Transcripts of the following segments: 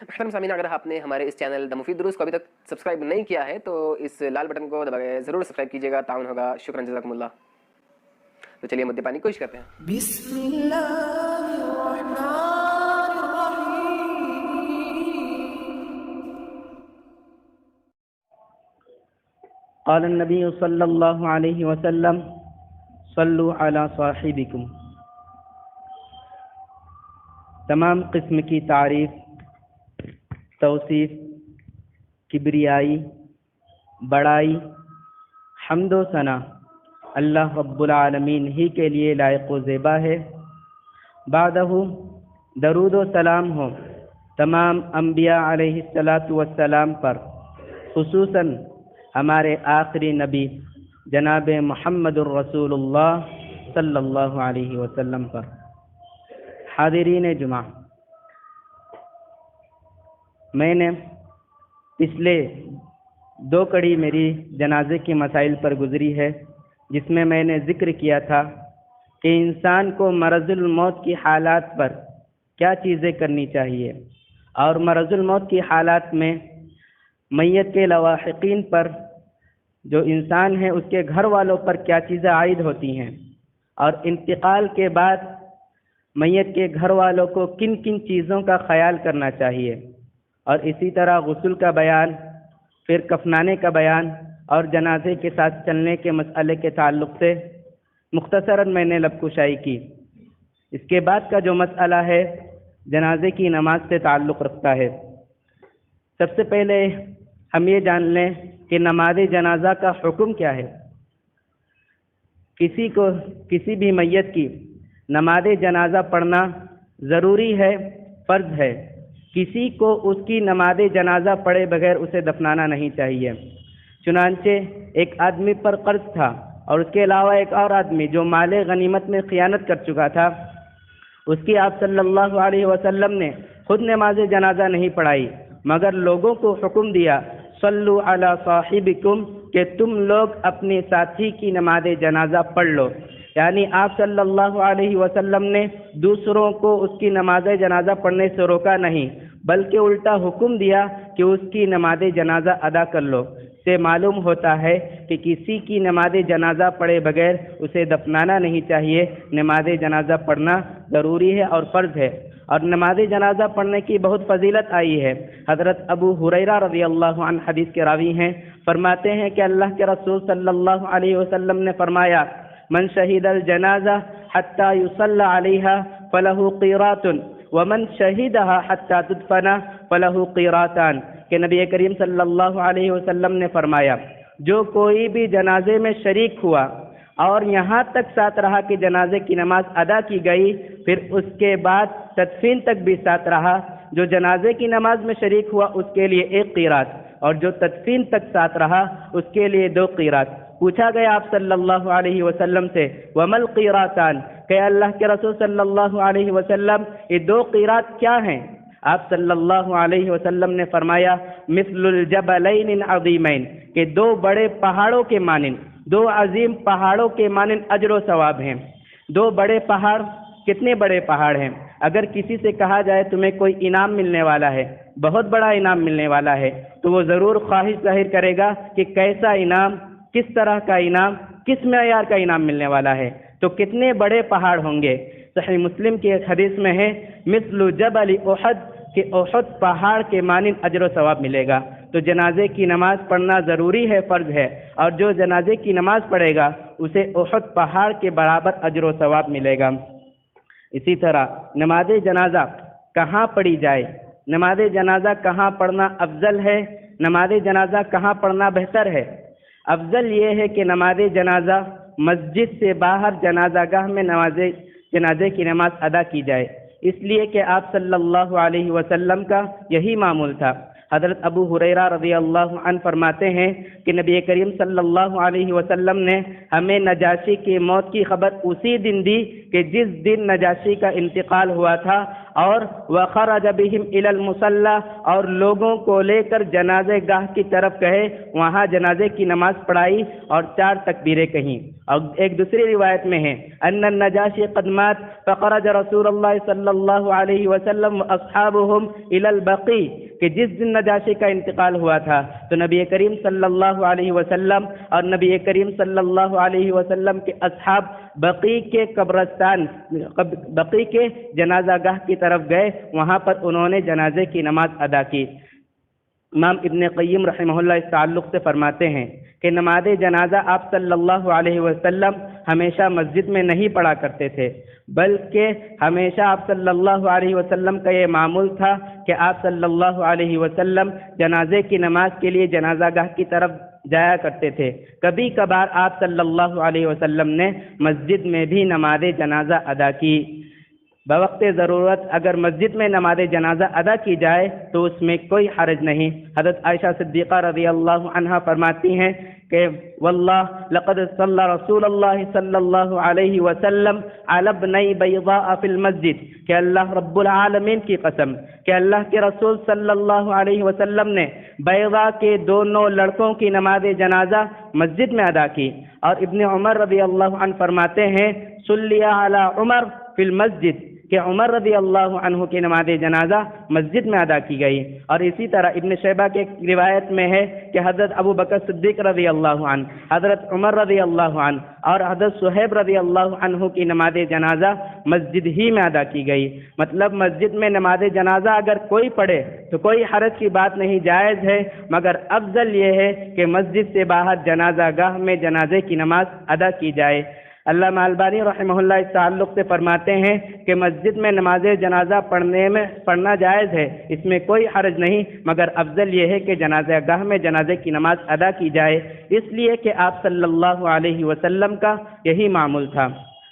محترم سامعین، اگر آپ نے ہمارے اس چینل دا مفید دروس کو ابھی تک سبسکرائب نہیں کیا ہے تو اس لال بٹن کو دبا کے ضرور سبسکرائب کیجیے گا، تعاون ہوگا۔ شکراً، جزاکم اللہ۔ تو چلیے مدے پانی کی کوشش کرتے ہیں۔ بسم اللہ الرحمن الرحیم۔ قال النبی صلی اللہ علیہ وسلم صلوا علی صاحبکم۔ تمام قسم کی تعریف، توصیف، کبریائی، بڑائی، حمد و ثنا اللہ رب العالمین ہی کے لیے لائق و زیبا ہے۔ بعدہ درود و سلام ہو تمام انبیاء علیہ السلام پر، خصوصاً ہمارے آخری نبی جناب محمد الرسول اللہ صلی اللہ علیہ وسلم پر۔ حاضرین جمعہ، میں نے پچھلے 2 کڑی میری جنازے کے مسائل پر گزری ہے، جس میں میں نے ذکر کیا تھا کہ انسان کو مرض الموت کی حالات پر کیا چیزیں کرنی چاہیے، اور مرض الموت کی حالات میں میت کے لواحقین پر، جو انسان ہے اس کے گھر والوں پر کیا چیزیں عائد ہوتی ہیں، اور انتقال کے بعد میت کے گھر والوں کو کن کن چیزوں کا خیال کرنا چاہیے، اور اسی طرح غسل کا بیان، پھر کفنانے کا بیان اور جنازے کے ساتھ چلنے کے مسئلے کے تعلق سے مختصراً میں نے لب کشائی کی۔ اس کے بعد کا جو مسئلہ ہے جنازے کی نماز سے تعلق رکھتا ہے۔ سب سے پہلے ہم یہ جان لیں کہ نماز جنازہ کا حکم کیا ہے۔ کسی بھی میت کی نماز جنازہ پڑھنا ضروری ہے، فرض ہے۔ کسی کو اس کی نماز جنازہ پڑھے بغیر اسے دفنانا نہیں چاہیے۔ چنانچہ ایک آدمی پر قرض تھا، اور اس کے علاوہ ایک اور آدمی جو مال غنیمت میں خیانت کر چکا تھا، اس کی آپ صلی اللہ علیہ وسلم نے خود نماز جنازہ نہیں پڑھائی، مگر لوگوں کو حکم دیا صلوا علی صاحبکم، کہ تم لوگ اپنے ساتھی کی نماز جنازہ پڑھ لو۔ یعنی آپ صلی اللہ علیہ وسلم نے دوسروں کو اس کی نماز جنازہ پڑھنے سے روکا نہیں، بلکہ الٹا حکم دیا کہ اس کی نماز جنازہ ادا کر لو۔ سے معلوم ہوتا ہے کہ کسی کی نماز جنازہ پڑھے بغیر اسے دفنانا نہیں چاہیے۔ نماز جنازہ پڑھنا ضروری ہے اور فرض ہے، اور نماز جنازہ پڑھنے کی بہت فضیلت آئی ہے۔ حضرت ابو ہریرہ رضی اللہ عنہ حدیث کے راوی ہیں، فرماتے ہیں کہ اللہ کے رسول صلی اللہ علیہ وسلم نے فرمایا، من شہید الجنازہ حتی یصلی علیہا فلہ قیرات ومن شہیدہا حتی تدفن فلہ قیراتان، کہ نبی کریم صلی اللہ علیہ وسلم نے فرمایا، جو کوئی بھی جنازے میں شریک ہوا اور یہاں تک ساتھ رہا کہ جنازے کی نماز ادا کی گئی، پھر اس کے بعد تدفین تک بھی ساتھ رہا، جو جنازے کی نماز میں شریک ہوا اس کے لیے 1 قیرات، اور جو تدفین تک ساتھ رہا اس کے لیے 2 قیرات۔ پوچھا گیا آپ صلی اللہ علیہ وسلم سے، ومل قیراتان، کہ اللہ کے رسول صلی اللہ علیہ وسلم یہ 2 قیرات کیا ہیں؟ آپ صلی اللہ علیہ وسلم نے فرمایا، مثل الجبلین العظیمین، کہ 2 بڑے پہاڑوں کے مانند، 2 عظیم پہاڑوں کے مانند اجر و ثواب ہیں۔ 2 بڑے پہاڑ، کتنے بڑے پہاڑ ہیں؟ اگر کسی سے کہا جائے تمہیں کوئی انعام ملنے والا ہے، بہت بڑا انعام ملنے والا ہے، تو وہ ضرور خواہش ظاہر کرے گا کہ کیسا انعام، کس طرح کا انعام، کس معیار کا انعام ملنے والا ہے، تو کتنے بڑے پہاڑ ہوں گے۔ صحیح مسلم کی ایک حدیث میں ہے، مثل جبل احد، کہ احد پہاڑ کے مانند اجر و ثواب ملے گا۔ تو جنازے کی نماز پڑھنا ضروری ہے، فرض ہے، اور جو جنازے کی نماز پڑھے گا اسے احد پہاڑ کے برابر اجر و ثواب ملے گا۔ اسی طرح نماز جنازہ کہاں پڑھی جائے، نماز جنازہ کہاں پڑھنا افضل ہے، نماز جنازہ کہاں پڑھنا بہتر ہے؟ افضل یہ ہے کہ نماز جنازہ مسجد سے باہر جنازہ گاہ میں جنازے کی نماز ادا کی جائے، اس لیے کہ آپ صلی اللہ علیہ وسلم کا یہی معمول تھا۔ حضرت ابو ہریرہ رضی اللہ عنہ فرماتے ہیں کہ نبی کریم صلی اللہ علیہ وسلم نے ہمیں نجاشی کی موت کی خبر اسی دن دی کہ جس دن نجاشی کا انتقال ہوا تھا، اور وخرج بہم الی المصلی، اور لوگوں کو لے کر جنازے گاہ کی طرف گئے، وہاں جنازے کی نماز پڑھائی اور 4 تکبیریں کہیں۔ اور ایک دوسری روایت میں ہے ان النجاشی قد مات فخرج رسول اللہ صلی اللہ علیہ وسلم واصحابهم الی البقیع، کہ جس دن نجاشی کا انتقال ہوا تھا تو نبی کریم صلی اللہ علیہ وسلم اور نبی کریم صلی اللہ علیہ وسلم کے اصحاب بقیع کے قبرستان، بقیع کے جنازہ گاہ کی طرف گئے، وہاں پر انہوں نے جنازے کی نماز ادا کی۔ امام ابن قیم رحمہ اللہ اس تعلق سے فرماتے ہیں کہ نماز جنازہ آپ صلی اللہ علیہ وسلم ہمیشہ مسجد میں نہیں پڑھا کرتے تھے، بلکہ ہمیشہ آپ صلی اللہ علیہ وسلم کا یہ معمول تھا کہ آپ صلی اللہ علیہ وسلم جنازے کی نماز کے لیے جنازہ گاہ کی طرف جایا کرتے تھے۔ کبھی کبھار آپ صلی اللہ علیہ وسلم نے مسجد میں بھی نماز جنازہ ادا کی۔ بوقت ضرورت اگر مسجد میں نماز جنازہ ادا کی جائے تو اس میں کوئی حرج نہیں۔ حضرت عائشہ صدیقہ رضی اللہ عنہا فرماتی ہیں کہ واللہ لقد صلی رسول اللہ صلی اللہ علیہ وسلم علی ابنی بیضاء فی المسجد، کہ اللہ رب العالمین کی قسم کہ اللہ کے رسول صلی اللہ علیہ وسلم نے بیضاء کے دونوں لڑکوں کی نماز جنازہ مسجد میں ادا کی۔ اور ابن عمر رضی اللہ عنہ فرماتے ہیں صلی علی عمر فی المسجد، کہ عمر رضی اللہ عنہ کی نماز جنازہ مسجد میں ادا کی گئی۔ اور اسی طرح ابن شیبہ کے روایت میں ہے کہ حضرت ابو بکر صدیق رضی اللہ عنہ، حضرت عمر رضی اللہ عنہ اور حضرت صہیب رضی اللہ عنہ کی نماز جنازہ مسجد ہی میں ادا کی گئی۔ مطلب مسجد میں نماز جنازہ اگر کوئی پڑھے تو کوئی حرج کی بات نہیں، جائز ہے، مگر افضل یہ ہے کہ مسجد سے باہر جنازہ گاہ میں جنازے کی نماز ادا کی جائے۔ علامہ البانی رحمہ اللہ اس تعلق سے فرماتے ہیں کہ مسجد میں نماز جنازہ پڑھنا جائز ہے، اس میں کوئی حرج نہیں، مگر افضل یہ ہے کہ جنازہ گاہ میں جنازے کی نماز ادا کی جائے، اس لیے کہ آپ صلی اللہ علیہ وسلم کا یہی معمول تھا۔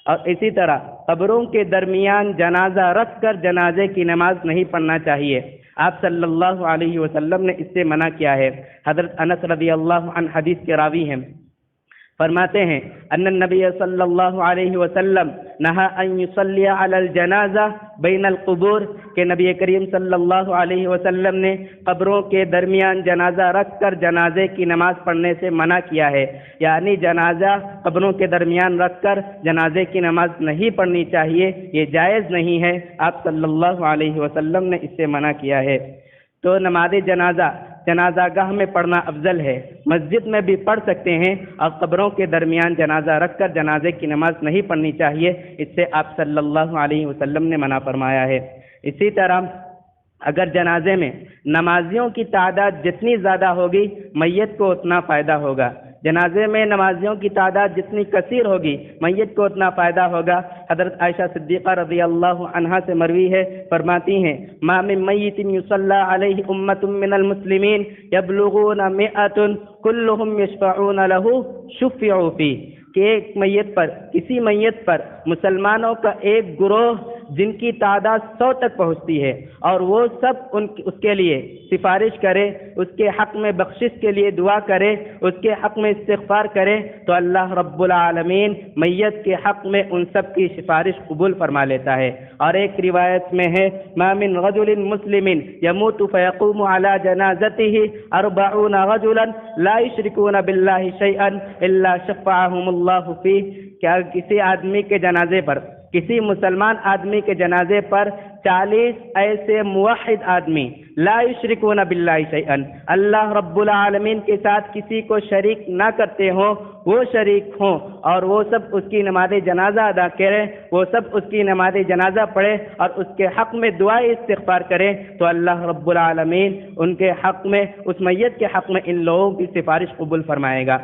اور اسی طرح قبروں کے درمیان جنازہ رکھ کر جنازے کی نماز نہیں پڑھنا چاہیے، آپ صلی اللہ علیہ وسلم نے اس سے منع کیا ہے۔ حضرت انس رضی اللہ عنہ حدیث کے راوی ہیں، فرماتے ہیں ان النبی صلی اللہ علیہ وسلم نہا ان یصلی علی الجنازہ بین القبور، کہ نبی کریم صلی اللہ علیہ وسلم نے قبروں کے درمیان جنازہ رکھ کر جنازے کی نماز پڑھنے سے منع کیا ہے، یعنی جنازہ قبروں کے درمیان رکھ کر جنازے کی نماز نہیں پڑھنی چاہیے، یہ جائز نہیں ہے، آپ صلی اللہ علیہ وسلم نے اس سے منع کیا ہے۔ تو نماز جنازہ گاہ میں پڑھنا افضل ہے، مسجد میں بھی پڑھ سکتے ہیں، اور قبروں کے درمیان جنازہ رکھ کر جنازے کی نماز نہیں پڑھنی چاہیے، اس سے آپ صلی اللہ علیہ وسلم نے منع فرمایا ہے۔ اسی طرح اگر جنازے میں نمازیوں کی تعداد جتنی زیادہ ہوگی میت کو اتنا فائدہ ہوگا، جنازے میں نمازیوں کی تعداد جتنی کثیر ہوگی میت کو اتنا فائدہ ہوگا۔ حضرت عائشہ صدیقہ رضی اللہ عنہا سے مروی ہے، فرماتی ہیں ما من میت یصلی علیہ امۃ من المسلمین یبلغون 100 کلہم یشفعون لہ شفعوا فیہ، کہ ایک میت پر، کسی میت پر مسلمانوں کا ایک گروہ جن کی تعداد 100 تک پہنچتی ہے اور وہ سب اس کے لیے سفارش کرے، اس کے حق میں بخشش کے لیے دعا کرے، اس کے حق میں استغفار کرے، تو اللہ رب العالمین میت کے حق میں ان سب کی سفارش قبول فرما لیتا ہے۔ اور ایک روایت میں ہے ما من رجل مسلم يموت فيقوم على جنازته 40 رجلا لا يشركون بالله شيئا الا شفعهم اللہ فیہ، کیا کسی آدمی کے جنازے پر، کسی مسلمان آدمی کے جنازے پر 40 ایسے موحد آدمی لا یشرکون باللہ شیئا، اللہ رب العالمین کے ساتھ کسی کو شریک نہ کرتے ہوں، وہ شریک ہوں اور وہ سب اس کی نماز جنازہ ادا کریں، وہ سب اس کی نماز جنازہ پڑھیں اور اس کے حق میں دعائے استغفار کریں، تو اللہ رب العالمین ان کے حق میں، اس میت کے حق میں ان لوگوں کی سفارش قبول فرمائے گا۔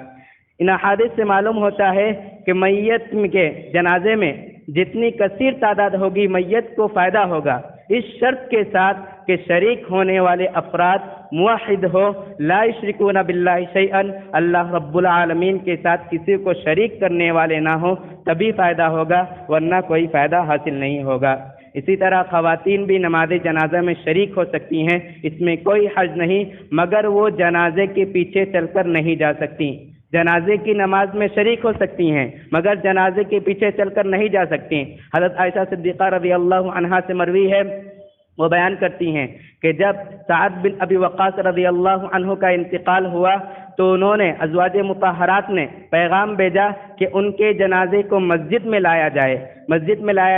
ان احادیث سے معلوم ہوتا ہے کہ میت کے جنازے میں جتنی کثیر تعداد ہوگی میت کو فائدہ ہوگا، اس شرط کے ساتھ کہ شریک ہونے والے افراد موحد ہو، لا یشرکون باللہ شیئا، اللہ رب العالمین کے ساتھ کسی کو شریک کرنے والے نہ ہوں، تبھی فائدہ ہوگا، ورنہ کوئی فائدہ حاصل نہیں ہوگا۔ اسی طرح خواتین بھی نماز جنازہ میں شریک ہو سکتی ہیں، اس میں کوئی حرج نہیں، مگر وہ جنازے کے پیچھے چل کر نہیں جا سکتی۔ جنازے کی نماز میں شریک ہو سکتی ہیں مگر جنازے کے پیچھے چل کر نہیں جا سکتی۔ حضرت عائشہ صدیقہ رضی اللہ عنہا سے مروی ہے، وہ بیان کرتی ہیں کہ جب سعد بن ابی وقاص رضی اللہ عنہ کا انتقال ہوا تو انہوں نے ازواج مطہرات نے پیغام بھیجا کہ ان کے جنازے کو مسجد میں لایا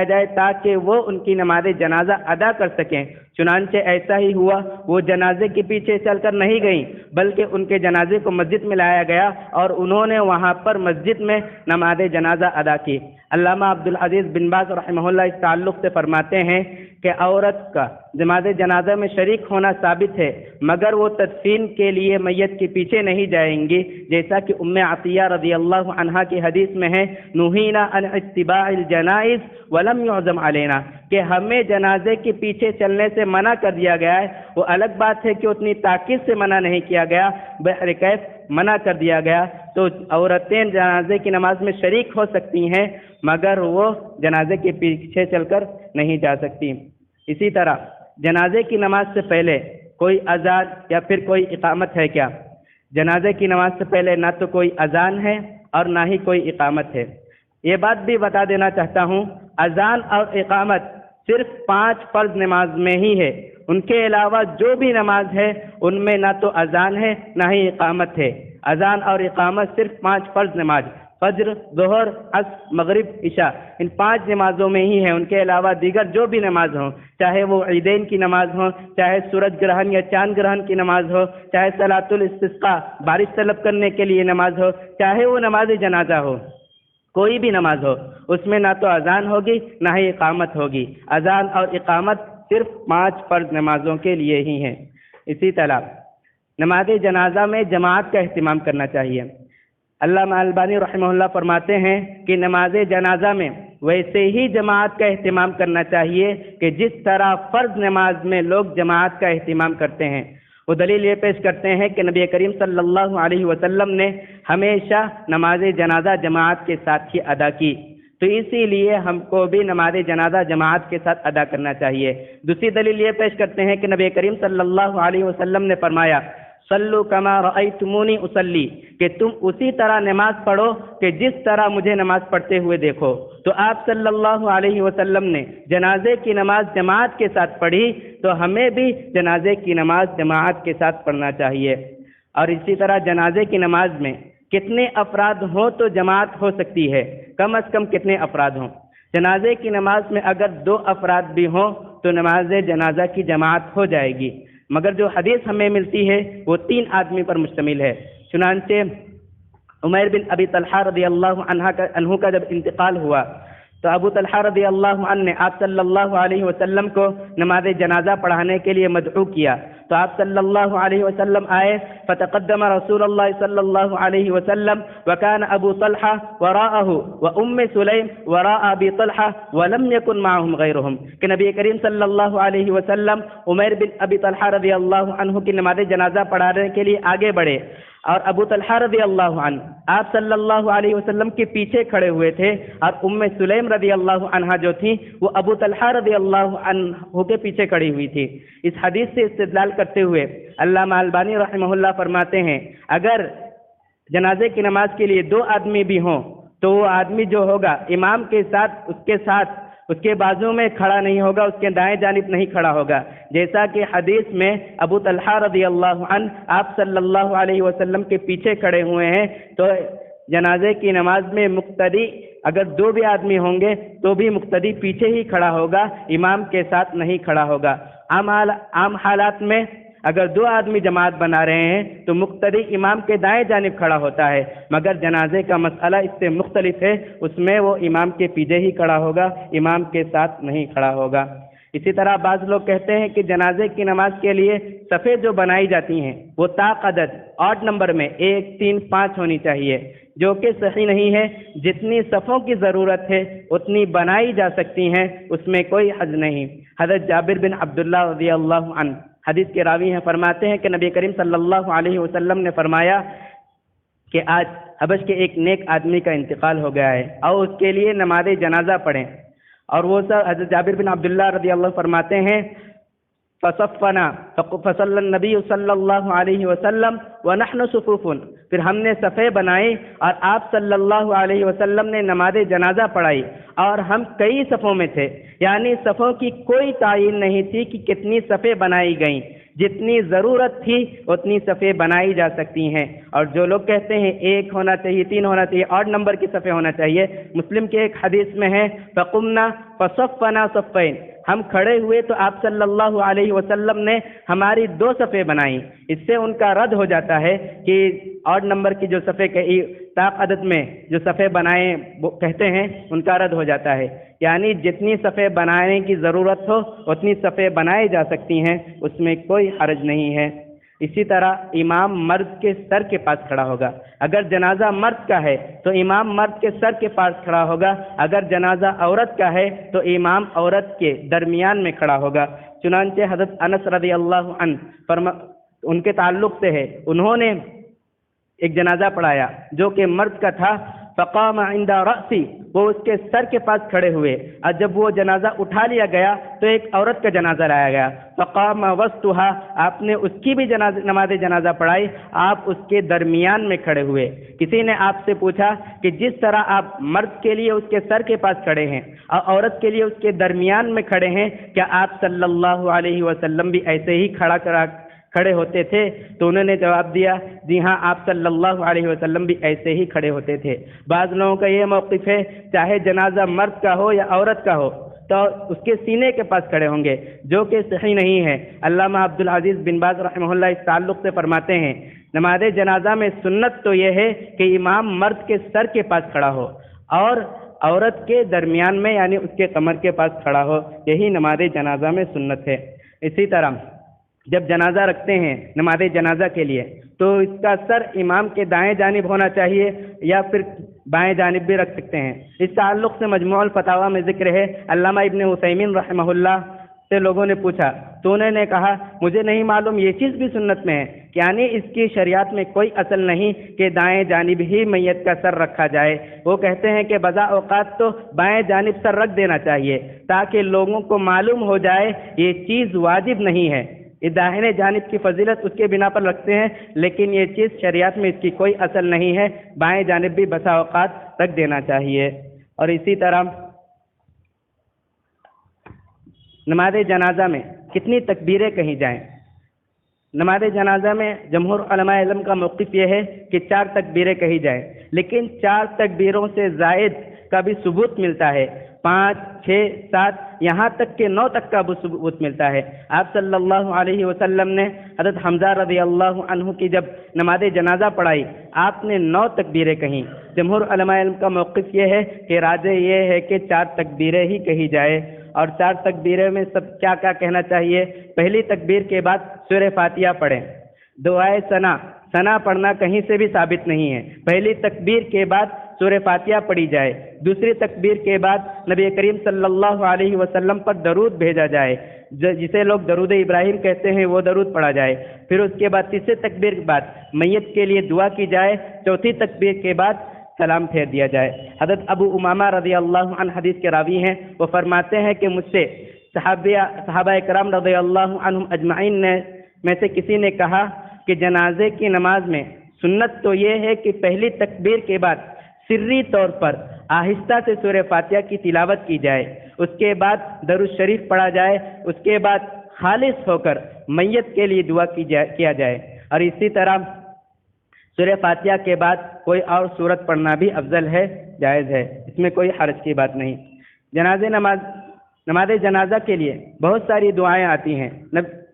جائے تاکہ وہ ان کی نماز جنازہ ادا کر سکیں۔ چنانچہ ایسا ہی ہوا، وہ جنازے کے پیچھے چل کر نہیں گئیں بلکہ ان کے جنازے کو مسجد میں لایا گیا اور انہوں نے وہاں پر مسجد میں نماز جنازہ ادا کی۔ علامہ عبدالعزیز بن باز رحمہ اللہ اس تعلق سے فرماتے ہیں کہ عورت کا نماز جنازہ میں شریک ہونا ثابت ہے مگر وہ تدفین کے لیے میت کے پیچھے نہیں جائیں گی، جیسا کہ ام عطیہ رضی اللہ عنہا کی حدیث میں ہے، نہینا عن اتباع الجنائز ولم يعزم علینا، کہ ہمیں جنازے کے پیچھے چلنے سے منع کر دیا گیا ہے۔ وہ الگ بات ہے کہ اتنی تاکید سے منع نہیں کیا گیا، بہر کیف منع کر دیا گیا۔ تو عورتیں جنازے کی نماز میں شریک ہو سکتی ہیں مگر وہ جنازے کے پیچھے چل کر نہیں جا سکتی۔ اسی طرح جنازے کی نماز سے پہلے کوئی اذان یا پھر کوئی اقامت ہے کیا؟ جنازے کی نماز سے پہلے نہ تو کوئی اذان ہے اور نہ ہی کوئی اقامت ہے۔ یہ بات بھی بتا دینا چاہتا ہوں، اذان اور اقامت صرف 5 فرض نماز میں ہی ہے، ان کے علاوہ جو بھی نماز ہے ان میں نہ تو اذان ہے نہ ہی اقامت ہے۔ اذان اور اقامت صرف 5 فرض نماز، فجر، ظہر، عصر، مغرب، عشاء، ان 5 نمازوں میں ہی ہے۔ ان کے علاوہ دیگر جو بھی نماز ہوں، چاہے وہ عیدین کی نماز ہو، چاہے سورج گرہن یا چاند گرہن کی نماز ہو، چاہے صلاۃ الاستسقاء بارش طلب کرنے کے لیے نماز ہو، چاہے وہ نماز جنازہ ہو، کوئی بھی نماز ہو، اس میں نہ تو اذان ہوگی نہ ہی اقامت ہوگی۔ اذان اور اقامت صرف 5 فرض نمازوں کے لیے ہی ہیں۔ اسی طرح نماز جنازہ میں جماعت کا اہتمام کرنا چاہیے۔ علامہ البانی رحمہ اللہ فرماتے ہیں کہ نماز جنازہ میں ویسے ہی جماعت کا اہتمام کرنا چاہیے کہ جس طرح فرض نماز میں لوگ جماعت کا اہتمام کرتے ہیں۔ وہ دلیل یہ پیش کرتے ہیں کہ نبی کریم صلی اللہ علیہ وسلم نے ہمیشہ نماز جنازہ جماعت کے ساتھ ہی ادا کی، تو اسی لیے ہم کو بھی نماز جنازہ جماعت کے ساتھ ادا کرنا چاہیے۔ دوسری دلیل یہ پیش کرتے ہیں کہ نبی کریم صلی اللہ علیہ وسلم نے فرمایا، صلو کما رأیتمونی اصلی، کہ تم اسی طرح نماز پڑھو کہ جس طرح مجھے نماز پڑھتے ہوئے دیکھو۔ تو آپ صلی اللہ علیہ وسلم نے جنازے کی نماز جماعت کے ساتھ پڑھی، تو ہمیں بھی جنازے کی نماز جماعت کے ساتھ پڑھنا چاہیے۔ اور اسی طرح جنازے کی نماز میں کتنے افراد ہوں تو جماعت ہو سکتی ہے، کم از کم کتنے افراد ہوں؟ جنازے کی نماز میں اگر 2 افراد بھی ہوں تو نماز جنازہ کی جماعت ہو جائے گی، مگر جو حدیث ہمیں ملتی ہے وہ 3 آدمی پر مشتمل ہے۔ چنانچہ عمیر بن ابی طلحہ رضی اللہ عنہ کا جب انتقال ہوا تو ابو طلحہ رضی اللہ عنہ نے آپ صلی اللہ علیہ وسلم کو نماز جنازہ پڑھانے کے لیے مدعو کیا، تو آپ صلی اللہ علیہ وسلم آئے، فتقدم رسول اللہ صلی اللہ علیہ وسلم وکان ابو طلحہ وراءہ وام سلیم وراء ابی طلحہ ولم یکن معهم غیرهم، کہ نبی کریم صلی اللہ علیہ وسلم عمیر بن ابی طلحہ رضی اللہ عنہ کی نماز جنازہ پڑھانے کے لیے آگے بڑھے، اور ابو طلحہ رضی اللہ عنہ آپ صلی اللہ علیہ وسلم کے پیچھے کھڑے ہوئے تھے، اور ام سلیم رضی اللہ عنہا جو تھی وہ ابو طلحہ رضی اللہ عنہ کے پیچھے کھڑی ہوئی تھی۔ اس حدیث سے استدلال کرتے ہوئے علامہ البانی رحمہ اللہ فرماتے ہیں، اگر جنازے کی نماز کے لیے 2 آدمی بھی ہوں تو وہ آدمی جو ہوگا امام کے ساتھ اس کے بازو میں کھڑا نہیں ہوگا، اس کے دائیں جانب نہیں کھڑا ہوگا، جیسا کہ حدیث میں ابو طلحہ رضی اللہ عنہ آپ صلی اللہ علیہ وسلم کے پیچھے کھڑے ہوئے ہیں۔ تو جنازے کی نماز میں مقتدی اگر 2 بھی آدمی ہوں گے تو بھی مقتدی پیچھے ہی کھڑا ہوگا، امام کے ساتھ نہیں کھڑا ہوگا۔ عام حالات میں اگر 2 آدمی جماعت بنا رہے ہیں تو مقتدی امام کے دائیں جانب کھڑا ہوتا ہے، مگر جنازے کا مسئلہ اس سے مختلف ہے، اس میں وہ امام کے پیچھے ہی کھڑا ہوگا، امام کے ساتھ نہیں کھڑا ہوگا۔ اسی طرح بعض لوگ کہتے ہیں کہ جنازے کی نماز کے لیے صفیں جو بنائی جاتی ہیں وہ طاق عدد 8 نمبر میں 1 3 5 ہونی چاہیے، جو کہ صحیح نہیں ہے۔ جتنی صفوں کی ضرورت ہے اتنی بنائی جا سکتی ہیں، اس میں کوئی حرج نہیں۔ حضرت جابر بن عبداللہ رضی اللہ عنہ حدیث کے راوی ہیں، فرماتے ہیں کہ نبی کریم صلی اللہ علیہ وسلم نے فرمایا کہ آج حبش کے ایک نیک آدمی کا انتقال ہو گیا ہے، اور اس کے لیے نماز جنازہ پڑھیں۔ اور وہ سب حضرت جابر بن عبداللہ رضی اللہ فرماتے ہیں فصفنا فصلی النبی صلی اللہ علیہ وسلم ونحن صفوف، پھر ہم نے صفیں بنائی اور آپ صلی اللہ علیہ وسلم نے نماز جنازہ پڑھائی اور ہم کئی صفوں میں تھے، یعنی صفوں کی کوئی تعین نہیں تھی کہ کتنی صفیں بنائی گئیں، جتنی ضرورت تھی اتنی صفیں بنائی جا سکتی ہیں۔ اور جو لوگ کہتے ہیں 1 ہونا چاہیے، 3 ہونا چاہیے، 8 نمبر کی صفیں ہونا چاہیے، مسلم کے ایک حدیث میں ہے فقمنا فصفنا صفین، ہم کھڑے ہوئے تو آپ صلی اللہ علیہ وسلم نے ہماری 2 صفیں بنائیں۔ اس سے ان کا رد ہو جاتا ہے کہ 8 نمبر کی جو صفیں کہی طاق عدد میں جو صفیں بنائیں وہ کہتے ہیں، ان کا رد ہو جاتا ہے، یعنی جتنی صفیں بنانے کی ضرورت ہو اتنی صفیں بنائی جا سکتی ہیں، اس میں کوئی حرج نہیں ہے۔ اسی طرح امام مرد کے سر کے پاس کھڑا ہوگا، اگر جنازہ مرد کا ہے تو امام مرد کے سر کے پاس کھڑا ہوگا، اگر جنازہ عورت کا ہے تو امام عورت کے درمیان میں کھڑا ہوگا۔ چنانچہ حضرت انس رضی اللہ عنہ ان کے تعلق سے ہے، انہوں نے ایک جنازہ پڑھایا جو کہ مرد کا تھا، فقام عند رأسی، وہ اس کے سر کے پاس کھڑے ہوئے، اور جب وہ جنازہ اٹھا لیا گیا تو ایک عورت کا جنازہ لایا گیا، فقام وسطها، آپ نے اس کی بھی نماز جنازہ پڑھائی، آپ اس کے درمیان میں کھڑے ہوئے۔ کسی نے آپ سے پوچھا کہ جس طرح آپ مرد کے لیے اس کے سر کے پاس کھڑے ہیں اور عورت کے لیے اس کے درمیان میں کھڑے ہیں، کیا آپ صلی اللہ علیہ وسلم بھی ایسے ہی کھڑے ہوتے تھے؟ تو انہوں نے جواب دیا جی ہاں، آپ صلی اللہ علیہ وسلم بھی ایسے ہی کھڑے ہوتے تھے۔ بعض لوگوں کا یہ موقف ہے چاہے جنازہ مرد کا ہو یا عورت کا ہو تو اس کے سینے کے پاس کھڑے ہوں گے، جو کہ صحیح نہیں ہے۔ علامہ عبدالعزیز بن باز رحمہ اللہ اس تعلق سے فرماتے ہیں نماز جنازہ میں سنت تو یہ ہے کہ امام مرد کے سر کے پاس کھڑا ہو اور عورت کے درمیان میں یعنی اس کے کمر کے پاس کھڑا ہو، یہی نماز جنازہ میں سنت ہے۔ اسی طرح جب جنازہ رکھتے ہیں نماز جنازہ کے لیے تو اس کا سر امام کے دائیں جانب ہونا چاہیے یا پھر بائیں جانب بھی رکھ سکتے ہیں۔ اس تعلق سے مجموع الفتاوی میں ذکر ہے، علامہ ابن عثیمین رحمہ اللہ سے لوگوں نے پوچھا تو انہوں نے کہا مجھے نہیں معلوم یہ چیز بھی سنت میں ہے، یعنی اس کی شریعت میں کوئی اصل نہیں کہ دائیں جانب ہی میت کا سر رکھا جائے۔ وہ کہتے ہیں کہ بضع اوقات تو بائیں جانب سر رکھ دینا چاہیے تاکہ لوگوں کو معلوم ہو جائے یہ چیز واجب نہیں ہے، داہنے جانب کی فضیلت اس کے بنا پر رکھتے ہیں، لیکن یہ چیز شریعت میں اس کی کوئی اصل نہیں ہے، بائیں جانب بھی بسا اوقات رکھ دینا چاہیے۔ اور اسی طرح نماز جنازہ میں کتنی تکبیریں کہیں جائیں؟ نماز جنازہ میں جمہور علماء علم کا موقف یہ ہے کہ 4 تکبیریں کہی جائیں، لیکن 4 تکبیروں سے زائد کا بھی ثبوت ملتا ہے، 5، 6، 7 یہاں تک کہ 9 تک کا ثبوت ملتا ہے۔ آپ صلی اللہ علیہ وسلم نے حضرت حمزہ رضی اللہ عنہ کی جب نماز جنازہ پڑھائی آپ نے 9 تکبیریں کہیں۔ جمہور علماء علم کا موقف یہ ہے کہ راجح یہ ہے کہ 4 تکبیریں ہی کہی جائے، اور 4 تکبیریں میں سب کیا کیا کہنا چاہیے؟ پہلی تکبیر کے بعد سورہ فاتحہ پڑھیں، دعائے ثنا پڑھنا کہیں سے بھی ثابت نہیں ہے، پہلی تکبیر کے بعد سورہ فاتحہ پڑھی جائے، دوسری تکبیر کے بعد نبی کریم صلی اللہ علیہ وسلم پر درود بھیجا جائے، جسے لوگ درود ابراہیم کہتے ہیں وہ درود پڑھا جائے، پھر اس کے بعد تیسری تکبیر کے بعد میت کے لیے دعا کی جائے، چوتھی تکبیر کے بعد سلام پھیر دیا جائے۔ حضرت ابو امامہ رضی اللہ عنہ حدیث کے راوی ہیں، وہ فرماتے ہیں کہ مجھ سے صحابہ کرام رضی اللہ عنہم اجمعین میں سے کسی نے کہا کہ جنازے کی نماز میں سنت تو یہ ہے کہ پہلی تکبیر کے بعد سری طور پر آہستہ سے سورہ فاتحہ کی تلاوت کی جائے، اس کے بعد درود شریف پڑھا جائے، اس کے بعد خالص ہو کر میت کے لیے دعا کیا جائے، اور اسی طرح سورہ فاتحہ کے بعد کوئی اور سورت پڑھنا بھی افضل ہے، جائز ہے، اس میں کوئی حرج کی بات نہیں۔ نماز جنازہ کے لیے بہت ساری دعائیں آتی ہیں،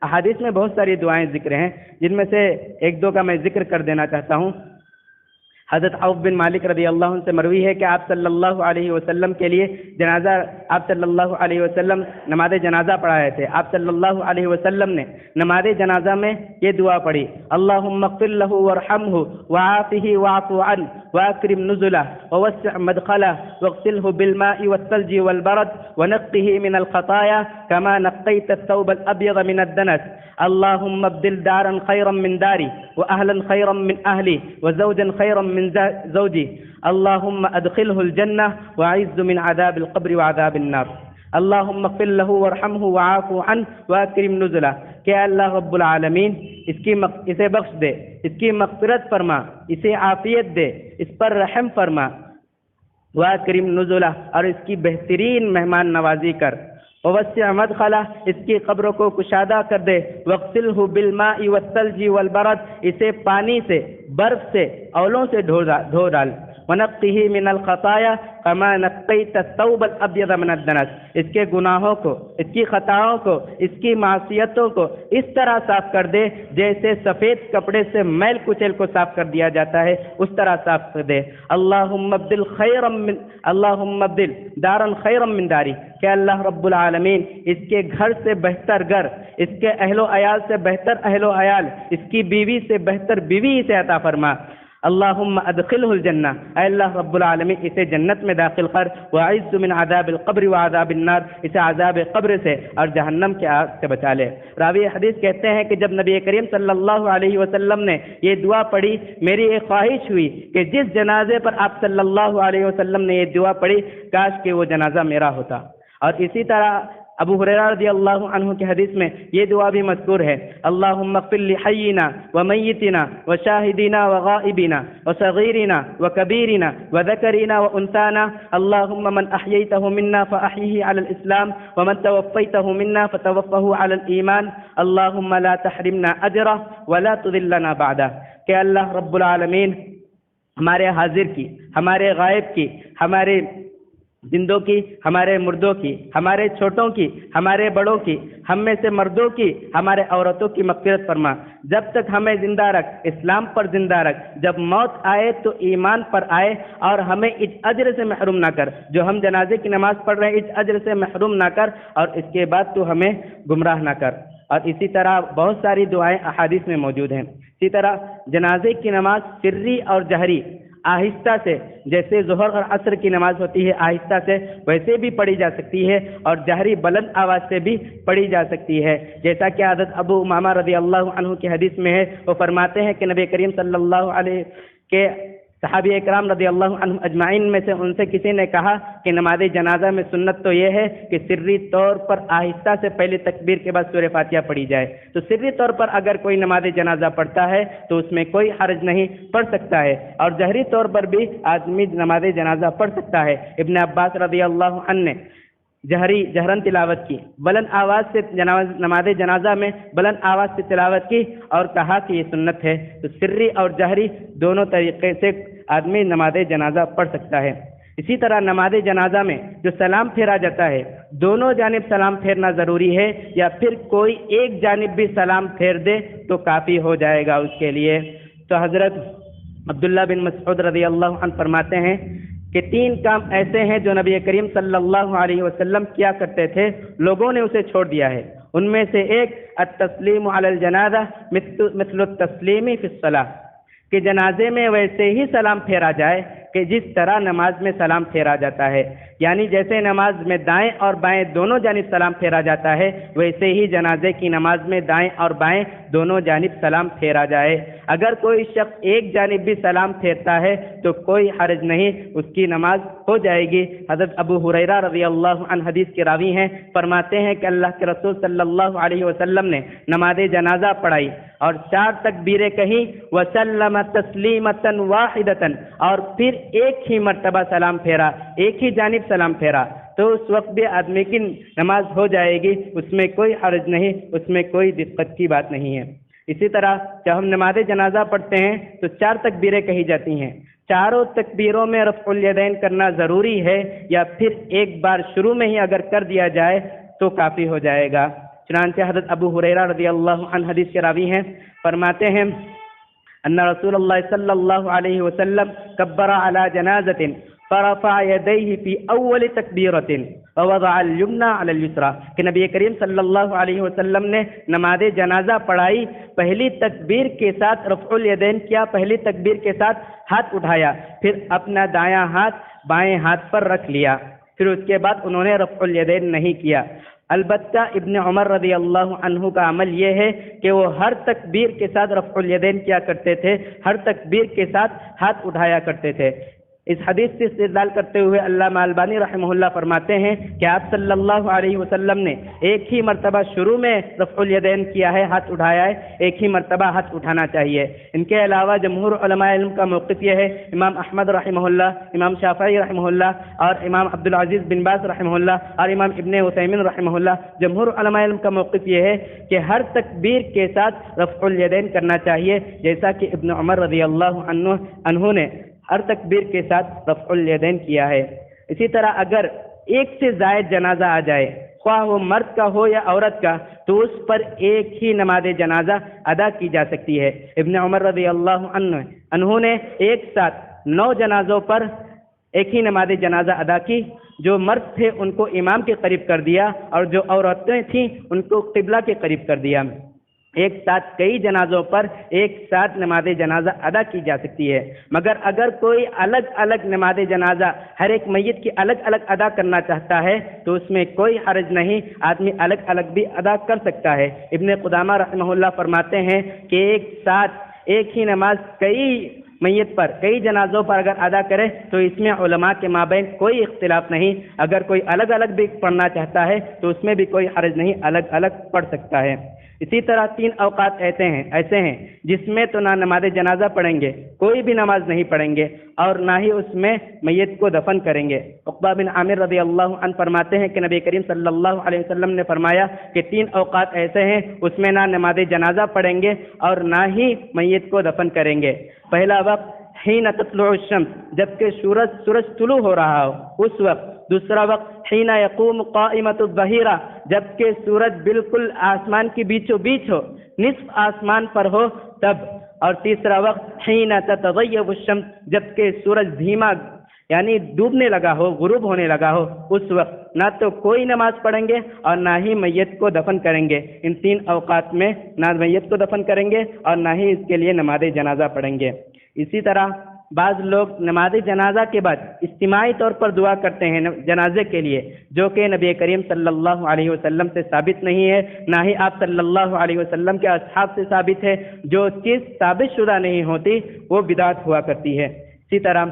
احادیث میں بہت ساری دعائیں ذکر ہیں، جن میں سے 1-2 کا میں ذکر کر دینا چاہتا ہوں۔ حضرت عوف بن مالک رضی اللہ عنہ سے مروی ہے کہ آپ صلی اللہ علیہ وسلم کے لیے آپ صلی اللہ علیہ وسلم نماز جنازہ پڑھائے تھے۔ آپ صلی اللہ علیہ وسلم نے نماز جنازہ میں یہ دعا پڑھی، اللہم اغفر لہ وارحمہ وعافہ واعف عنہ واکرم نزلہ ووسع مدخلہ واغسلہ بالماء والثلج والبرد ونقہ من الخطایا كما نقيت الثوب الأبيض من الدنس اللهم ابدل دارا خيرا من داري وأهلا خيرا من أهلي وزوجا خيرا من من زوجي اللهم أدخله الجنة وأعذ من عذاب القبر وعذاب النار اللهم اغفر له وارحمه وعافو عنه واکرم نزلہ. کہ اللہ رب العالمین اسے بخش دے، اس کی مغفرت فرما، اسے عافیت دے، اس پر رحم فرما، واکرم نزلہ اور اس کی بہترین مہمان نوازی کر، ووسع مدخلہ اس کی قبروں کو کشادہ کر دے، واغسلہ بالماء والثلج والبرد اسے پانی سے، برف سے، اولوں سے دھو ڈال، ونقہ من الخطایا کما نقیت الثوب الابیض من الدنس اس کے گناہوں کو، اس کی خطاؤں کو، اس کی معصیتوں کو اس طرح صاف کر دے جیسے سفید کپڑے سے میل کچیل کو صاف کر دیا جاتا ہے، اس طرح صاف کر دے. اللہم ابدل دارا خیرا من داری. کہ اللہ رب العالمین اس کے گھر سے بہتر گھر، اس کے اہل و عیال سے بہتر اہل و عیال، اس کی بیوی سے بہتر بیوی اسے عطا فرما. اللہم ادخلہ الجنہ اے اللہ رب العالمین اسے جنت میں داخل کر، وعذ من عذاب القبر وعذاب النار اسے عذاب قبر سے اور جہنم کے آگ سے بچا لے. راوی حدیث کہتے ہیں کہ جب نبی کریم صلی اللہ علیہ وسلم نے یہ دعا پڑھی، میری ایک خواہش ہوئی کہ جس جنازے پر آپ صلی اللہ علیہ وسلم نے یہ دعا پڑھی کاش کہ وہ جنازہ میرا ہوتا. اور اسی طرح ابو ہریرہ رضی اللہ عنہ کی حدیث میں یہ دعا بھی مذکور ہے، اللہم اغفر لحینا ومیتنا وشاہدینا وغائبنا وصغیرنا وکبیرنا وذکرنا وانثانا اللہم من احییتہ منا فاحیہ علی الاسلام ومن توفیتہ منا فتوفہ علی الایمان اللہم لا تحرمنا اجرہ ولا تذلنا بعدہ. کہ اللہ رب العالمین ہمارے حاضر کی، ہمارے غائب کی، ہمارے زندوں کی، ہمارے مردوں کی، ہمارے چھوٹوں کی، ہمارے بڑوں کی، ہم میں سے مردوں کی، ہمارے عورتوں کی مغفرت فرما. جب تک ہمیں زندہ رکھ، اسلام پر زندہ رکھ، جب موت آئے تو ایمان پر آئے، اور ہمیں اس اجر سے محروم نہ کر جو ہم جنازے کی نماز پڑھ رہے ہیں، اس اجر سے محروم نہ کر، اور اس کے بعد تو ہمیں گمراہ نہ کر. اور اسی طرح بہت ساری دعائیں احادیث میں موجود ہیں. اسی طرح جنازے کی نماز سری اور جہری آہستہ سے، جیسے ظہر اور عصر کی نماز ہوتی ہے آہستہ سے، ویسے بھی پڑھی جا سکتی ہے، اور جہری بلند آواز سے بھی پڑھی جا سکتی ہے. جیسا کہ حضرت ابو امامہ رضی اللہ عنہ کی حدیث میں ہے، وہ فرماتے ہیں کہ نبی کریم صلی اللہ علیہ کے صحابی اکرام رضی اللہ عنہ اجمعین میں سے ان سے کسی نے کہا کہ نماز جنازہ میں سنت تو یہ ہے کہ سری طور پر آہستہ سے پہلے تکبیر کے بعد سورہ فاتحہ پڑھی جائے. تو سری طور پر اگر کوئی نماز جنازہ پڑھتا ہے تو اس میں کوئی حرج نہیں، پڑھ سکتا ہے، اور جہری طور پر بھی آدمی نماز جنازہ پڑھ سکتا ہے. ابن عباس رضی اللہ عنہ نے جہرن تلاوت کی، بلند آواز سے نماز جنازہ میں بلند آواز سے تلاوت کی اور کہا کہ یہ سنت ہے. تو سری اور جہری دونوں طریقے سے آدمی نماز جنازہ پڑھ سکتا ہے. اسی طرح نماز جنازہ میں جو سلام پھیرا جاتا ہے، دونوں جانب سلام پھیرنا ضروری ہے، یا پھر کوئی ایک جانب بھی سلام پھیر دے تو کافی ہو جائے گا اس کے لیے. تو حضرت عبداللہ بن مسعود رضی اللہ عنہ فرماتے ہیں کہ 3 کام ایسے ہیں جو نبی کریم صلی اللہ علیہ وسلم کیا کرتے تھے، لوگوں نے اسے چھوڑ دیا ہے. ان میں سے ایک التسلیم علی الجنازہ مثل التسلیم فی الصلاۃ، کہ جنازے میں ویسے ہی سلام پھیرا جائے کہ جس طرح نماز میں سلام پھیرا جاتا ہے. یعنی جیسے نماز میں دائیں اور بائیں دونوں جانب سلام پھیرا جاتا ہے، ویسے ہی جنازے کی نماز میں دائیں اور بائیں دونوں جانب سلام پھیرا جائے. اگر کوئی شخص ایک جانب بھی سلام پھیرتا ہے تو کوئی حرج نہیں، اس کی نماز ہو جائے گی. حضرت ابو ہریرہ رضی اللہ عنہ حدیث کے راوی ہیں، فرماتے ہیں کہ اللہ کے رسول صلی اللہ علیہ وسلم نے نماز جنازہ پڑھائی اور 4 تکبیریں کہیں، وسلم تسلیمۃ واحدۃ، اور پھر ایک ہی مرتبہ سلام پھیرا، ایک ہی جانب سلام پھیرا، تو اس وقت بھی آدمی کی نماز ہو جائے گی، اس میں کوئی حرج نہیں، اس میں کوئی دقت کی بات نہیں ہے. اسی طرح جب ہم نماز جنازہ پڑھتے ہیں تو 4 تکبیریں کہی جاتی ہیں. چاروں تکبیروں میں رفع الیدین کرنا ضروری ہے، یا پھر ایک بار شروع میں ہی اگر کر دیا جائے تو کافی ہو جائے گا. چنانچہ حضرت ابو ہریرہ رضی اللہ عنہ حدیث کے راوی ہیں، فرماتے ہیں ان رسول اللہ صلی اللہ علیہ وسلم کبر علی جنازۃ فرفع یدیہ فی اول تکبیرۃ ووضع الیمنی علی الیسری، کہ نبی کریم صلی اللہ علیہ وسلم نے نماز جنازہ پڑھائی، پہلی تکبیر کے ساتھ رفع الیدین کیا، پہلی تکبیر کے ساتھ ہاتھ اٹھایا، پھر اپنا دایاں ہاتھ بائیں ہاتھ پر رکھ لیا، پھر اس کے بعد انہوں نے رفع الیدین نہیں کیا. البتہ ابن عمر رضی اللہ عنہ کا عمل یہ ہے کہ وہ ہر تکبیر کے ساتھ رفع الیدین کیا کرتے تھے، ہر تکبیر کے ساتھ ہاتھ اٹھایا کرتے تھے۔ اس حدیث سے استدلال کرتے ہوئے علامہ البانی رحمہ اللہ فرماتے ہیں کہ آپ صلی اللہ علیہ وسلم نے ایک ہی مرتبہ شروع میں رفع الیدین کیا ہے، ہاتھ اٹھایا ہے، ایک ہی مرتبہ ہاتھ اٹھانا چاہیے۔ ان کے علاوہ جمہور علماء علم کا موقف یہ ہے، امام احمد رحمہ اللہ، امام شافعی رحمہ اللہ اور امام عبدالعزیز بن باز رحمہ اللہ اور امام ابن عثیمین رحمہ اللہ، جمہور علماء علم کا موقف یہ ہے کہ ہر تکبیر کے ساتھ رفع الیدین کرنا چاہیے، جیسا کہ ابن عمر رضی اللہ عنہ نے ہر تکبیر کے ساتھ رفع الیدین کیا ہے۔ اسی طرح اگر ایک سے زائد جنازہ آ جائے، خواہ وہ مرد کا ہو یا عورت کا، تو اس پر ایک ہی نماز جنازہ ادا کی جا سکتی ہے۔ ابن عمر رضی اللہ عنہ نے ایک ساتھ 9 جنازوں پر ایک ہی نماز جنازہ ادا کی۔ جو مرد تھے ان کو امام کے قریب کر دیا اور جو عورتیں تھیں ان کو قبلہ کے قریب کر دیا۔ ایک ساتھ کئی جنازوں پر ایک ساتھ نماز جنازہ ادا کی جا سکتی ہے، مگر اگر کوئی الگ الگ نماز جنازہ ہر ایک میت کی الگ الگ ادا کرنا چاہتا ہے تو اس میں کوئی حرج نہیں، آدمی الگ الگ بھی ادا کر سکتا ہے۔ ابن قدامہ رحمہ اللہ فرماتے ہیں کہ ایک ساتھ ایک ہی نماز کئی میت پر کئی جنازوں پر اگر ادا کرے تو اس میں علماء کے مابین کوئی اختلاف نہیں۔ اگر کوئی الگ الگ بھی پڑھنا چاہتا ہے تو اس میں بھی کوئی حرج نہیں، الگ الگ پڑھ سکتا ہے۔ اسی طرح 3 اوقات ایسے ہیں جس میں تو نہ نماز جنازہ پڑھیں گے، کوئی بھی نماز نہیں پڑھیں گے اور نہ ہی اس میں میت کو دفن کریں گے۔ عقبہ بن عامر رضی اللہ عنہ فرماتے ہیں کہ نبی کریم صلی اللہ علیہ وسلم نے فرمایا کہ 3 اوقات ایسے ہیں اس میں نہ نماز جنازہ پڑھیں گے اور نہ ہی میت کو دفن کریں گے۔ پہلا وقت حین تطلع الشمس، جبکہ سورج طلوع ہو رہا ہو اس وقت۔ دوسرا وقت حین یقوم قائمۃ الظہیرہ، جبکہ سورج بالکل آسمان کی بیچوں بیچ ہو، نصف آسمان پر ہو تب۔ اور تیسرا وقت حین تتغیب الشمس، جبکہ سورج دھیما یعنی ڈوبنے لگا ہو، غروب ہونے لگا ہو اس وقت۔ نہ تو کوئی نماز پڑھیں گے اور نہ ہی میت کو دفن کریں گے۔ ان 3 اوقات میں نہ میت کو دفن کریں گے اور نہ ہی اس کے لیے نماز جنازہ پڑھیں گے۔ اسی طرح بعض لوگ نماز جنازہ کے بعد اجتماعی طور پر دعا کرتے ہیں جنازے کے لیے، جو کہ نبی کریم صلی اللہ علیہ وسلم سے ثابت نہیں ہے، نہ ہی آپ صلی اللہ علیہ وسلم کے اصحاب سے ثابت ہے۔ جو چیز ثابت شدہ نہیں ہوتی وہ بدعت ہوا کرتی ہے۔ اسی طرح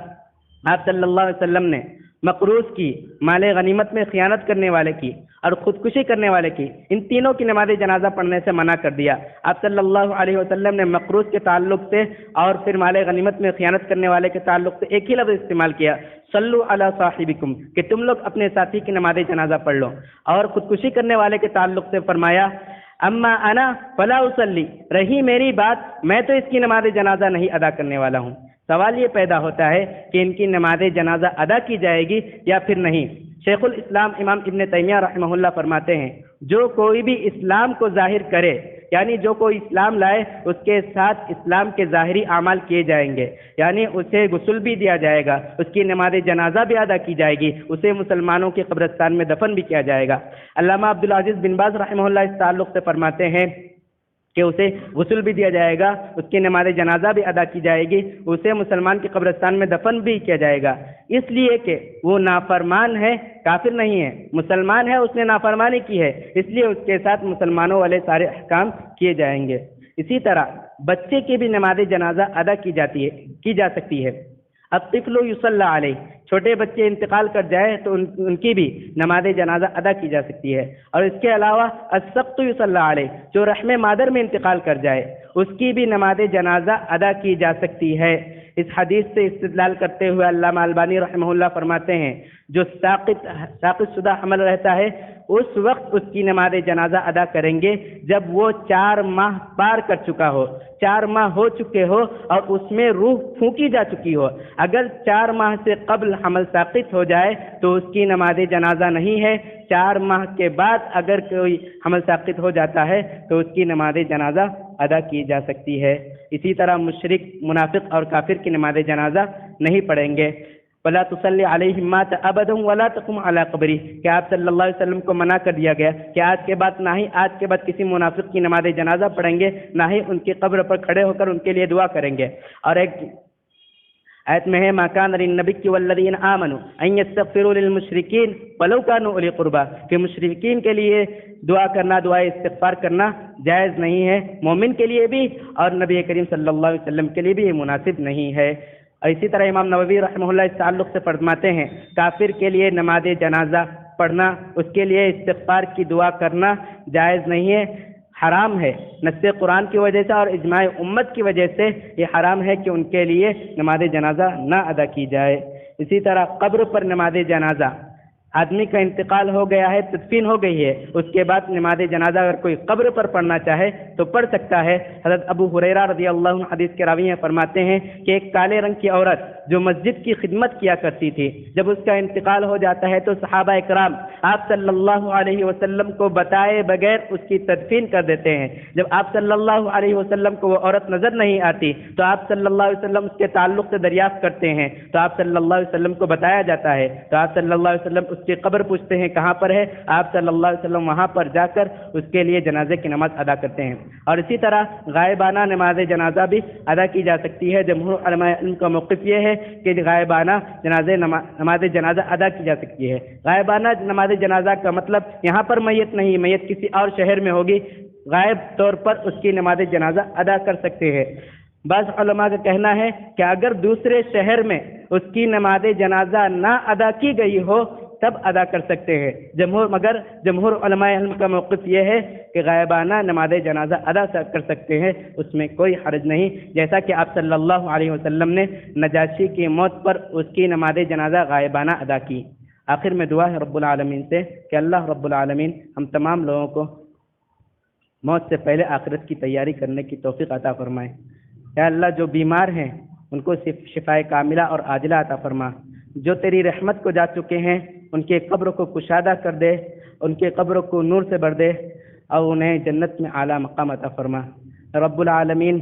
آپ صلی اللہ علیہ وسلم نے مقروض کی، مال غنیمت میں خیانت کرنے والے کی اور خودکشی کرنے والے کی، ان تینوں کی نماز جنازہ پڑھنے سے منع کر دیا۔ آپ صلی اللہ علیہ وسلم نے مقروض کے تعلق سے اور پھر مال غنیمت میں خیانت کرنے والے کے تعلق سے ایک ہی لفظ استعمال کیا، صلو علی صاحبکم، کہ تم لوگ اپنے ساتھی کی نماز جنازہ پڑھ لو۔ اور خودکشی کرنے والے کے تعلق سے فرمایا اما انا فلا اصلی، رہی میری بات میں تو اس کی نماز جنازہ نہیں ادا کرنے والا ہوں۔ سوال یہ پیدا ہوتا ہے کہ ان کی نماز جنازہ ادا کی جائے گی یا پھر نہیں۔ شیخ الاسلام امام ابن تیمیہ رحمہ اللہ فرماتے ہیں جو کوئی بھی اسلام کو ظاہر کرے، یعنی جو کوئی اسلام لائے اس کے ساتھ اسلام کے ظاہری اعمال کیے جائیں گے، یعنی اسے غسل بھی دیا جائے گا، اس کی نماز جنازہ بھی ادا کی جائے گی، اسے مسلمانوں کے قبرستان میں دفن بھی کیا جائے گا۔ علامہ عبدالعزیز بن باز رحمہ اللہ اس تعلق سے فرماتے ہیں کہ اسے غسل بھی دیا جائے گا، اس کی نماز جنازہ بھی ادا کی جائے گی، اسے مسلمان کے قبرستان میں دفن بھی کیا جائے گا، اس لیے کہ وہ نافرمان ہے، کافر نہیں ہے، مسلمان ہے، اس نے نافرمانی کی ہے، اس لیے اس کے ساتھ مسلمانوں والے سارے احکام کیے جائیں گے۔ اسی طرح بچے کی بھی نماز جنازہ ادا کی جا سکتی ہے۔ الطفل یصلی علیہ، چھوٹے بچے انتقال کر جائے تو ان کی بھی نماز جنازہ ادا کی جا سکتی ہے۔ اور اس کے علاوہ السقط یصلی علیہ، جو رحم مادر میں انتقال کر جائے اس کی بھی نماز جنازہ ادا کی جا سکتی ہے۔ اس حدیث سے استدلال کرتے ہوئے علامہ البانی رحمہ اللہ فرماتے ہیں جو ساقط شدہ حمل رہتا ہے اس وقت اس کی نماز جنازہ ادا کریں گے جب وہ 4 ماہ پار کر چکا ہو، 4 ماہ ہو چکے ہو اور اس میں روح پھونکی جا چکی ہو۔ اگر 4 ماہ سے قبل حمل ساقط ہو جائے تو اس کی نماز جنازہ نہیں ہے، 4 ماہ کے بعد اگر کوئی حمل ساقط ہو جاتا ہے تو اس کی نماز جنازہ ادا کی جا سکتی ہے۔ اسی طرح مشرک، منافق اور کافر کی نماز جنازہ نہیں پڑھیں گے۔ وَلَا تُصَلِّ عَلَيْهِمْ مَاتَ أَبَدًا وَلَا تَقُمْ عَلَىٰ قَبْرِهِ، کہ آپ صلی اللہ علیہ وسلم کو منع کر دیا گیا کہ آج کے بعد کسی منافق کی نماز جنازہ پڑھیں گے، نہ ہی ان کی قبر پر کھڑے ہو کر ان کے لیے دعا کریں گے۔ اور ایک آیت میں ہے ما کان للنبی والذین آمنوا ان یستغفروا للمشرکین ولو کانوا اولی قربا، کہ مشرکین کے لیے دعا کرنا، دعائے استغفار کرنا جائز نہیں ہے، مومن کے لیے بھی اور نبی کریم صلی اللہ علیہ وسلم کے لیے بھی یہ مناسب نہیں ہے۔ اور اسی طرح امام نووی رحمہ اللہ اس تعلق سے فرماتے ہیں کافر کے لیے نماز جنازہ پڑھنا، اس کے لیے استغفار کی دعا کرنا جائز نہیں ہے، حرام ہے۔ نص قرآن کی وجہ سے اور اجماع امت کی وجہ سے یہ حرام ہے کہ ان کے لیے نماز جنازہ نہ ادا کی جائے۔ اسی طرح قبر پر نماز جنازہ، آدمی کا انتقال ہو گیا ہے، تدفین ہو گئی ہے، اس کے بعد نماز جنازہ اگر کوئی قبر پر پڑھنا چاہے تو پڑھ سکتا ہے۔ حضرت ابو ہریرہ رضی اللہ عنہ حدیث کے راوی ہیں، فرماتے ہیں کہ ایک کالے رنگ کی عورت جو مسجد کی خدمت کیا کرتی تھی، جب اس کا انتقال ہو جاتا ہے تو صحابہ اکرام آپ صلی اللہ علیہ وسلم کو بتائے بغیر اس کی تدفین کر دیتے ہیں۔ جب آپ صلی اللہ علیہ وسلم کو وہ عورت نظر نہیں آتی تو آپ صلی اللہ علیہ وسلم اس کے تعلق سے دریافت کرتے ہیں، تو آپ صلی اللہ علیہ وسلم کو بتایا جاتا ہے، تو آپ صلی اللہ علیہ وسلم اس کی قبر پوچھتے ہیں کہاں پر ہے، آپ صلی اللہ علیہ وسلم وہاں پر جا کر اس کے لیے جنازے کی نماز ادا کرتے ہیں۔ اور اسی طرح غائبانہ نماز جنازہ بھی ادا کی جا سکتی ہے۔ جمہور علماء علم کا موقف یہ ہے کہ غائبانہ نماز جنازہ ادا کی جا سکتی ہے۔ غائبانہ نماز جنازہ کا مطلب یہاں پر میت نہیں، میت کسی اور شہر میں ہوگی، غائب طور پر اس کی نماز جنازہ ادا کر سکتے ہیں۔ بعض علماء کا کہنا ہے کہ اگر دوسرے شہر میں اس کی نماز جنازہ نہ ادا کی گئی ہو تب ادا کر سکتے ہیں۔ مگر جمہور علماء علم کا موقف یہ ہے کہ غائبانہ نماز جنازہ ادا کر سکتے ہیں، اس میں کوئی حرج نہیں، جیسا کہ آپ صلی اللہ علیہ وسلم نے نجاشی کی موت پر اس کی نماز جنازہ غائبانہ ادا کی۔ آخر میں دعا ہے رب العالمین سے کہ اللہ رب العالمین ہم تمام لوگوں کو موت سے پہلے آخرت کی تیاری کرنے کی توفیق عطا فرمائے۔ اے اللہ، جو بیمار ہیں ان کو شفائے کاملہ اور عاجلہ عطا فرما، جو تیری رحمت کو جا چکے ہیں ان کے قبر کو کشادہ کر دے، ان کے قبر کو نور سے بھر دے اور انہیں جنت میں اعلیٰ مقام عطا فرما۔ رب العالمین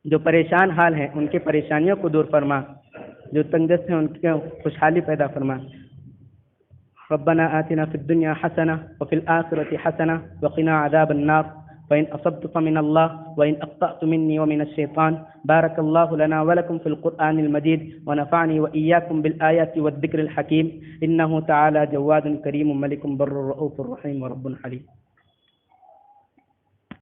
جو پریشان حال ہیں ان کی پریشانیوں کو دور فرما، جو تنگست ہیں ان کی خوشحالی پیدا فرما۔ ربنا آتنا في الدنيا حسنة وفي الآخرة حسنة وقنا عذاب النار، فإن أصبت فمن الله وإن أخطأت مني ومن الشيطان۔ بارك الله لنا ولكم في القرآن المجيد ونفعني وإياكم بالآيات والذكر الحكيم، إنه تعالى جواد كريم ملك بر رؤوف رحيم ورب حليم۔